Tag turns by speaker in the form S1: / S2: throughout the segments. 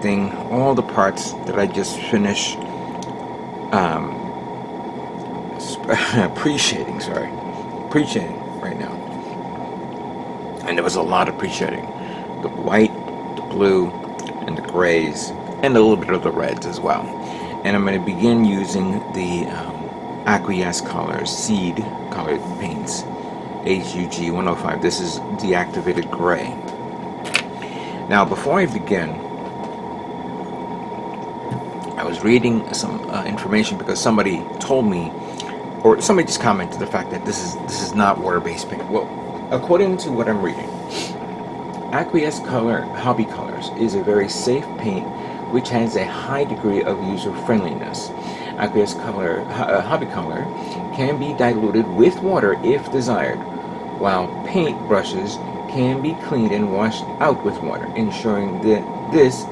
S1: painting all the parts that I just finished pre-shading, pre-shading right now. And there was a lot of pre-shading. The white, the blue, and the grays, and a little bit of the reds as well. And I'm going to begin using the Aqueous Colors Seed colored paints, HUG 105. This is Deactivated Grey. Now, before I begin, I was reading some information because somebody told me, or somebody just commented the fact that this is not water-based paint. Well, according to what I'm reading, Aqueous Hobby Colors is a very safe paint which has a high degree of user-friendliness. Aqueous Hobby Color can be diluted with water if desired, while paint brushes can be cleaned and washed out with water, ensuring that this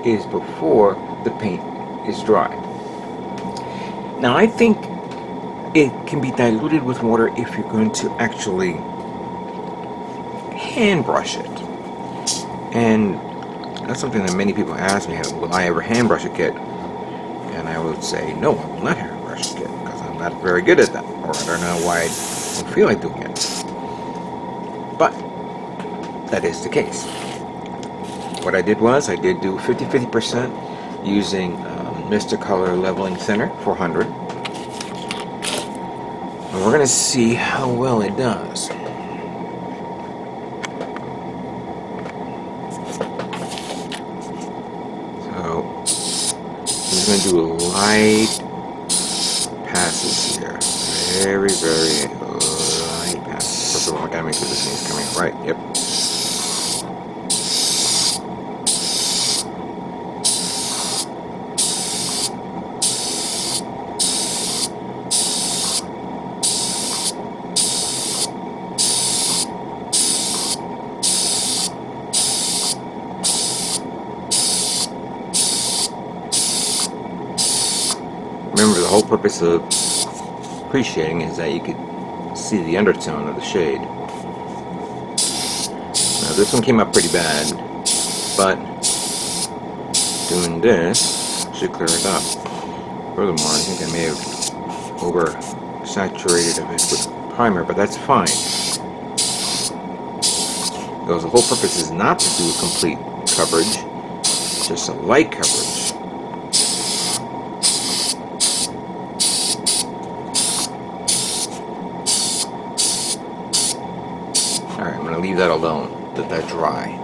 S1: is before the paint is dry. Now, I think it can be diluted with water if you're going to actually hand brush it. And that's something that many people ask me, will I ever hand brush a kit? And I would say, no, I will not hand brush a kit, because I'm not very good at that, or I don't know why I don't feel like doing it. But that is the case. What I did was, I did do 50-50% using Mr. Color Leveling Thinner 400. And we're going to see how well it does. I'm going to do light passes here. Very, very light passes. First of all, I gotta make sure this thing's coming out right. Yep. Remember, the whole purpose of pre-shading is that you could see the undertone of the shade. Now, this one came out pretty bad, but doing this should clear it up. Furthermore, I think I may have over-saturated it with primer, but that's fine. Because the whole purpose is not to do a complete coverage, just a light coverage. Alright, I'm going to leave that alone, let that dry.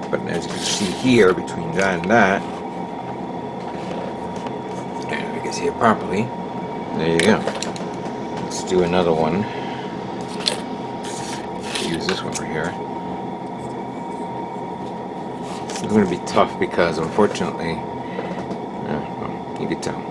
S1: But as you can see here, between that and that, and I can see it properly, there you go. Let's do another one. Use this one right here. It's going to be tough because, unfortunately, well, you can tell.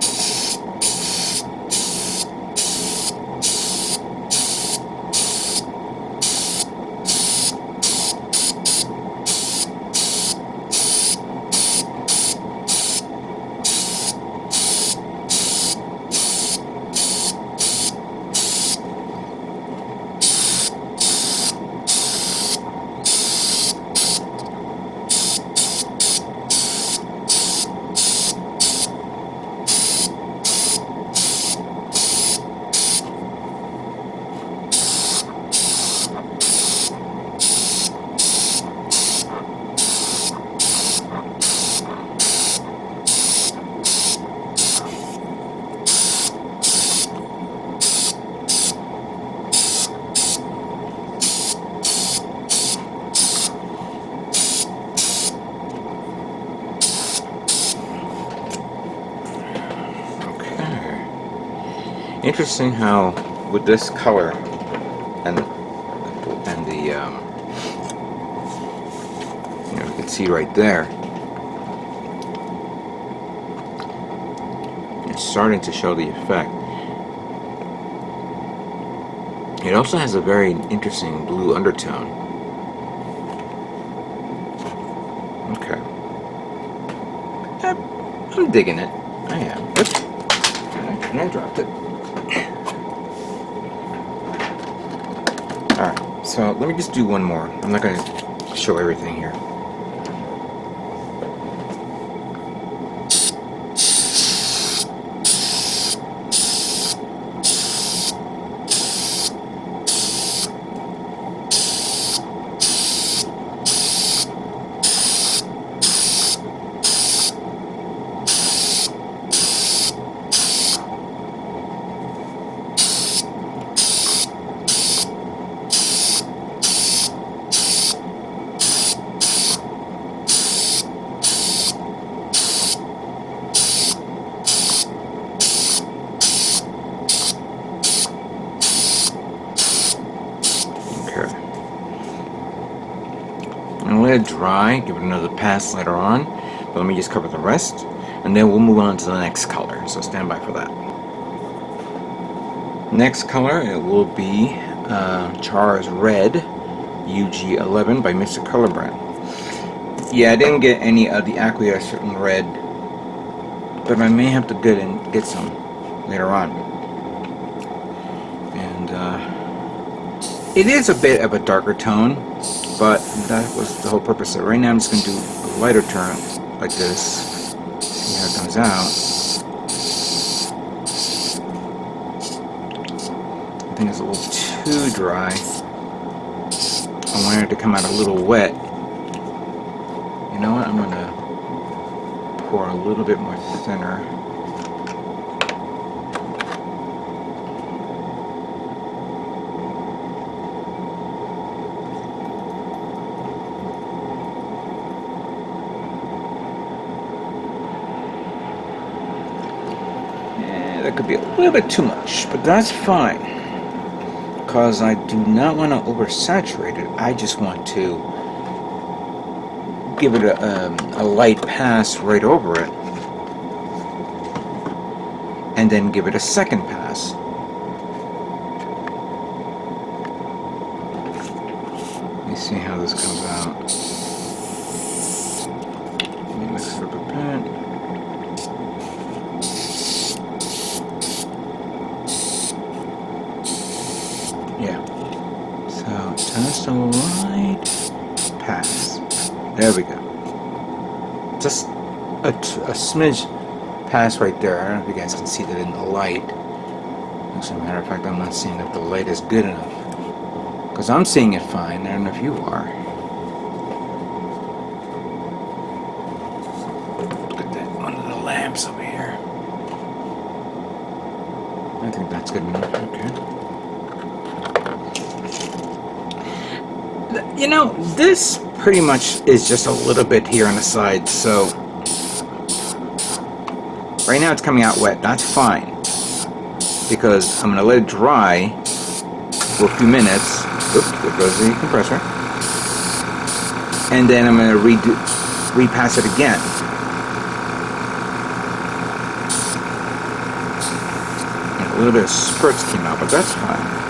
S1: Interesting how with this color and the you can see right there, it's starting to show the effect. It also has a very interesting blue undertone. Okay, I'm digging it. I am. Oops. And I dropped it. Alright, so let me just do one more. I'm not going to show everything here. it dry, give it another pass later on. But let me just cover the rest, and then we'll move on to the next color. So stand by for that. Next color, it will be Char's Red UG11 by Mr. Color Brand. Yeah, I didn't get any of the Aqueous Red, but I may have to get some later on. And it is a bit of a darker tone, but that was the whole purpose of it. Right now I'm just going to do a lighter tone like this, see how it comes out. I think it's a little too dry. I wanted it to come out a little wet. You know what, I'm going to pour a little bit more thinner. That could be a little bit too much, but that's fine, because I do not want to oversaturate it. I just want to give it a light pass right over it, and then give it a second pass. Let me see how this comes out. Let me mix it up a bit. Yeah, so just a light pass. There we go. Just a smidge pass right there. I don't know if you guys can see that in the light. As a matter of fact, I'm not seeing if the light is good enough, because I'm seeing it fine. I don't know if you are. Look at that, one of the lamps over here. I think that's good enough. Okay. You know, this pretty much is just a little bit here on the side, so right now it's coming out wet. That's fine, because I'm going to let it dry for a few minutes. Oops, there goes the compressor. And then I'm going to repass it again. And a little bit of spurts came out, but that's fine.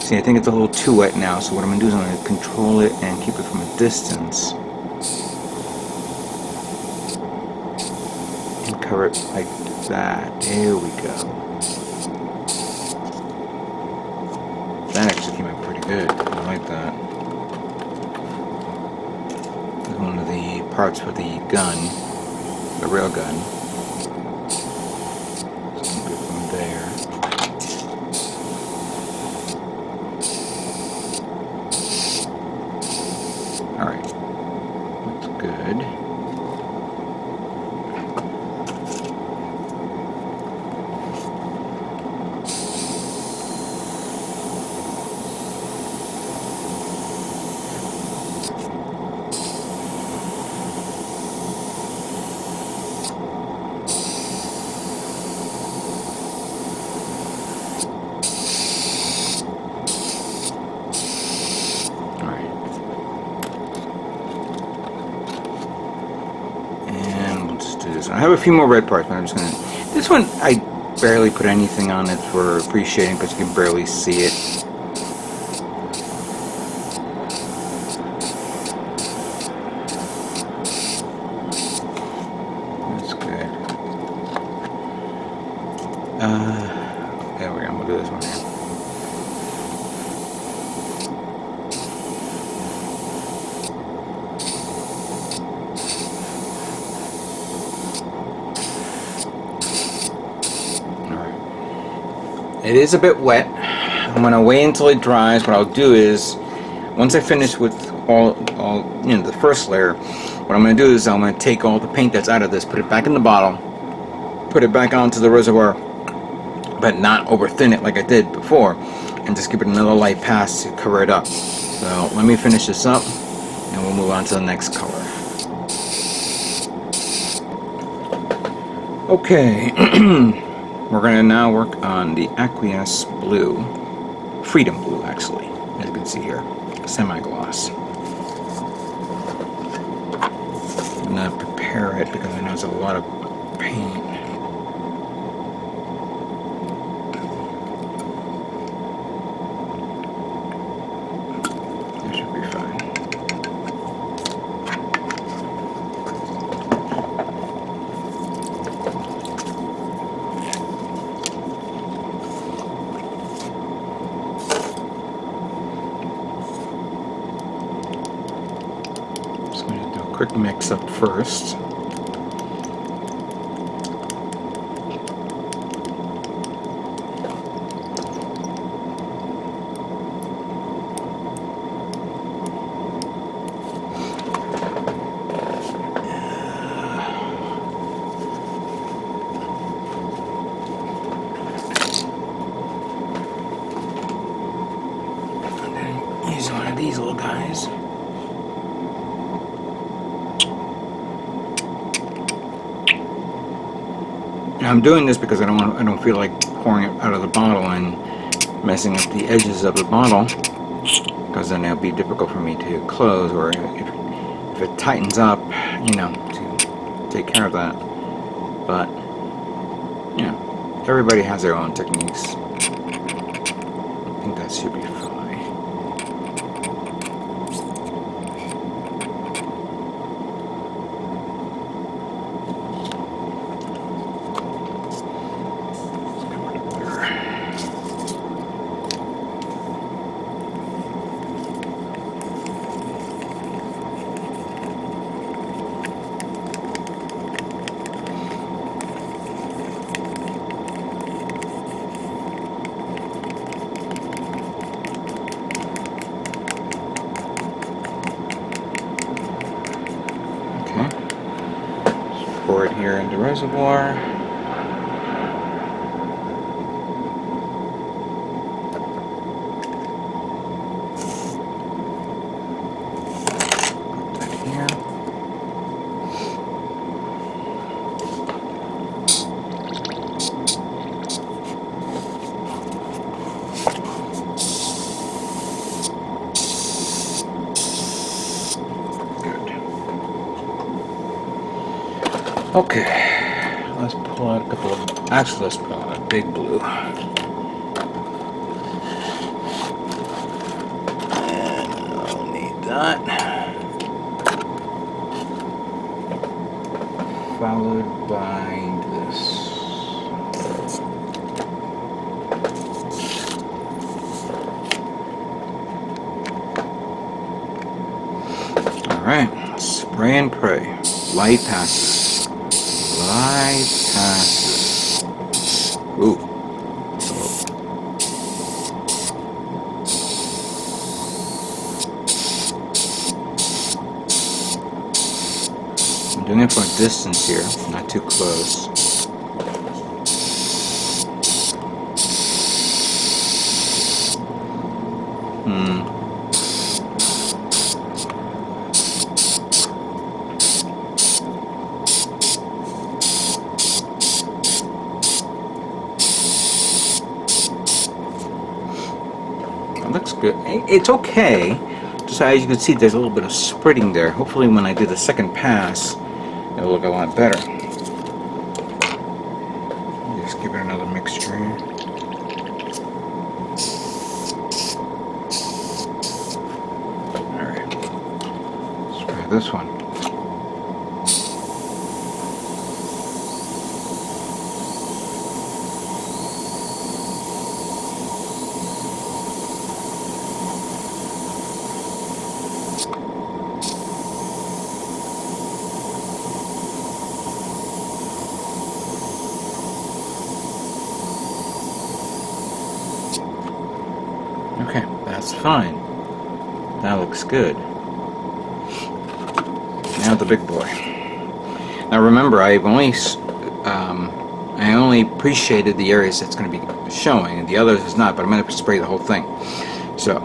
S1: See, I think it's a little too wet now, so what I'm going to do is I'm going to control it and keep it from a distance. And cover it like that. There we go. That actually came out pretty good. I like that. This is one of the parts for the gun, the rail gun. Let's keep it from there. Alright, that's good. I have a few more red parts, but I'm just going to... This one, I barely put anything on it for appreciating, because you can barely see it. That's good. There we go, I'm going to do this one here. It is a bit wet. I'm gonna wait until it dries. What I'll do is, once I finish with all the first layer, what I'm gonna do is I'm gonna take all the paint that's out of this, put it back in the bottle, put it back onto the reservoir, but not over thin it like I did before, and just give it another light pass to cover it up. So let me finish this up, and we'll move on to the next color. Okay, we're going to now work on the Aqueous Blue, Freedom Blue actually, as you can see here, semi-gloss. I'm going to prepare it because I know it's a lot of paint. That should be fine. Just going to do a quick mix up first. Use one of these little guys. Now I'm doing this because I don't feel like pouring it out of the bottle and messing up the edges of the bottle, because then it'll be difficult for me to close, or if it tightens up, you know, to take care of that. But you know, everybody has their own techniques. I think that should be fine. Pour it here in the reservoir. Put that here. Okay, let's pull out a couple of, actually let's pull out a big blue. And I'll need that. Followed by this. Alright, spray and pray. Light passes. Light passes. Ooh. I'm doing it from a distance here, not too close. Looks good. It's okay. Just as you can see, there's a little bit of spreading there. Hopefully when I do the second pass, it'll look a lot better. Just give it another mixture. Alright. Let's try this one. Okay, that's fine. That looks good. Now the big boy. Now remember, I only pre-shaded the areas that's going to be showing, and the others is not. But I'm going to spray the whole thing. So,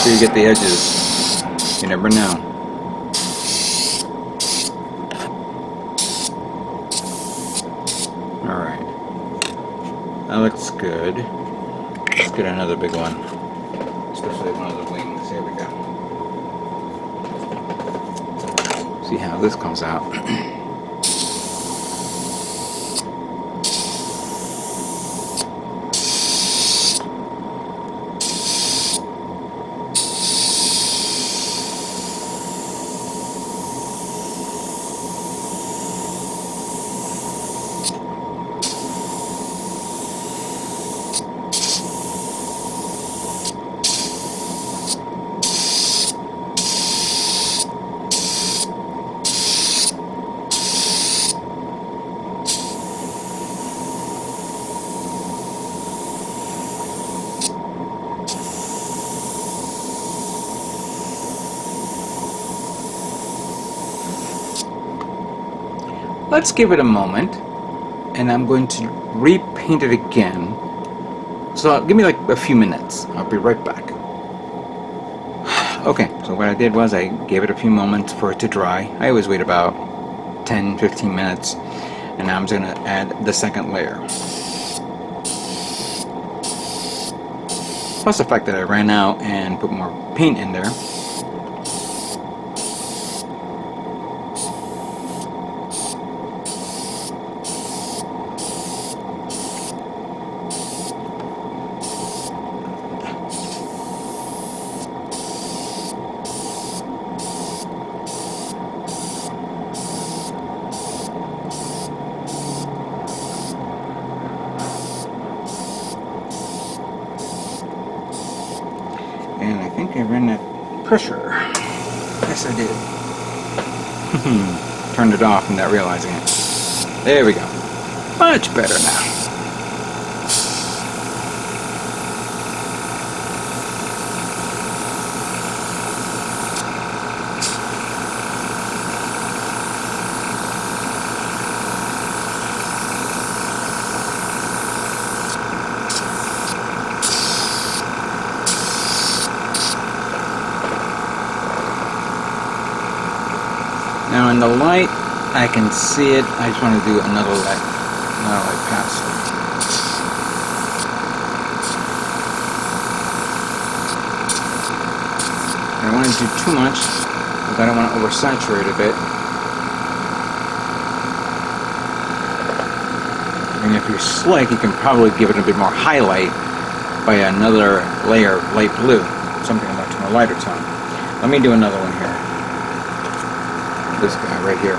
S1: sure you get the edges. You never know. Alright. That looks good. Let's get another big one. Especially one of the wings. Here we go. See how this comes out. Let's give it a moment, and I'm going to repaint it again. So give me like a few minutes. I'll be right back. Okay, so what I did was I gave it a few moments for it to dry. I always wait about 10-15 minutes, and now I'm just going to add the second layer. Plus the fact that I ran out and put more paint in there. And I think I ran that pressure. Yes, I did. Turned it off without realizing it. There we go. Much better now. Now in the light, I can see it. I just want to do another light pass. I don't want to do too much, because I don't want to oversaturate a bit. And if you're slick, you can probably give it a bit more highlight by another layer of light blue, something much more lighter tone. Let me do another one here. This guy right here.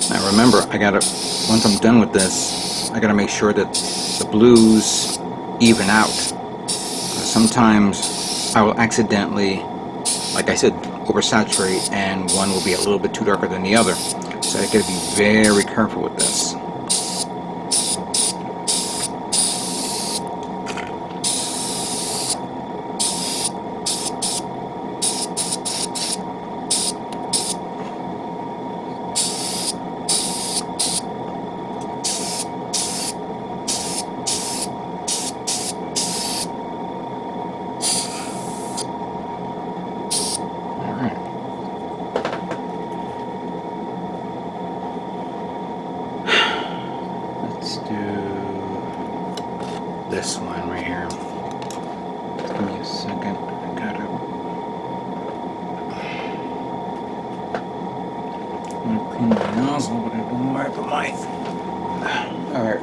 S1: Now remember, once I'm done with this, I gotta make sure that the blues even out. Sometimes I will accidentally, like I said, oversaturate, and one will be a little bit too darker than the other. So I gotta be very careful with this. This one right here. Give me a second. I gotta. I'm gonna clean my nozzle, but I don't know where I put mine. Alright.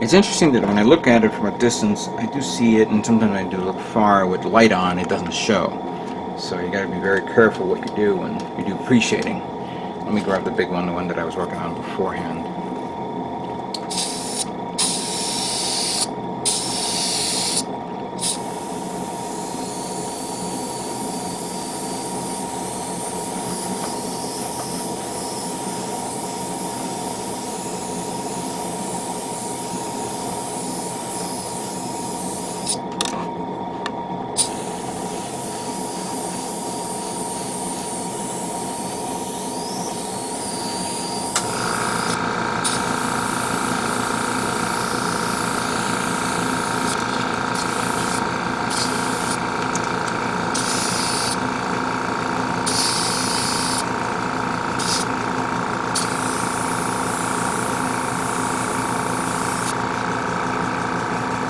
S1: It's interesting that when I look at it from a distance, I do see it, and sometimes I do look far with the light on, it doesn't show. So you got to be very careful what you do when you do pre-shading. Let me grab the big one, the one that I was working on beforehand.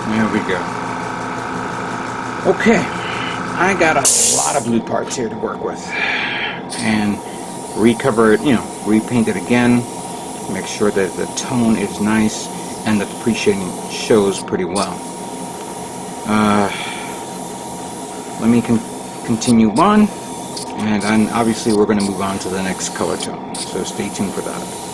S1: There we go. Okay, I got a lot of blue parts here to work with, and recover it, repaint it again, make sure that the tone is nice and that the pre-shading shows pretty well. Let me continue on, and then obviously we're going to move on to the next color tone, so stay tuned for that.